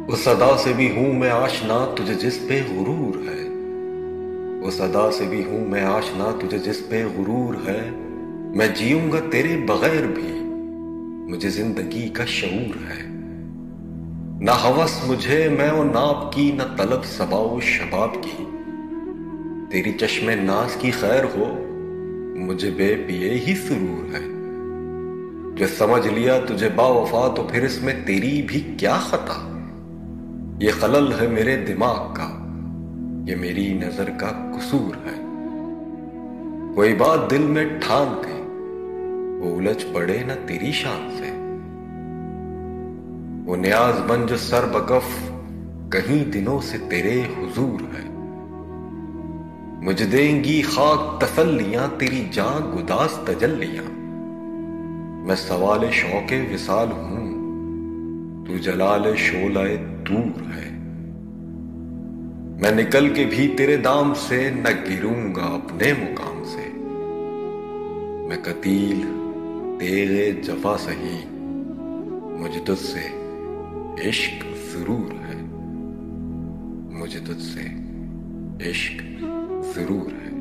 उस अदा से भी हूं मैं आशना तुझे जिस पे गुरूर है। उस अदा से भी हूं मैं आशना तुझे जिस पे गुरूर है। मैं जीऊंगा तेरे बगैर भी, मुझे जिंदगी का शऊर है। ना हवस मुझे मैं वो नाप की, न तलब सबाओ शबाब की। तेरी चश्मे नाज की खैर हो, मुझे बेपिए ही सुरूर है। जो समझ लिया तुझे बावफा तो फिर इसमें तेरी भी क्या खता। ये खलल है मेरे दिमाग का, ये मेरी नजर का कसूर है। कोई बात दिल में ठान के वो उलझ पड़े न तेरी शान से। वो न्याज बन जो सर बकफ कहीं दिनों से तेरे हुजूर है। मुझे देंगी खाक तसल्लियां तेरी जान गुदास तजल्लियां। मैं सवाले शौके विसाल हूं, तू जलाले शोलाए दूर है। मैं निकल के भी तेरे दाम से न गिरूंगा अपने मुकाम से। मैं कतील तेरे जफा सही, मुझे तुझसे इश्क जरूर है। मुझे तुझसे इश्क जरूर है।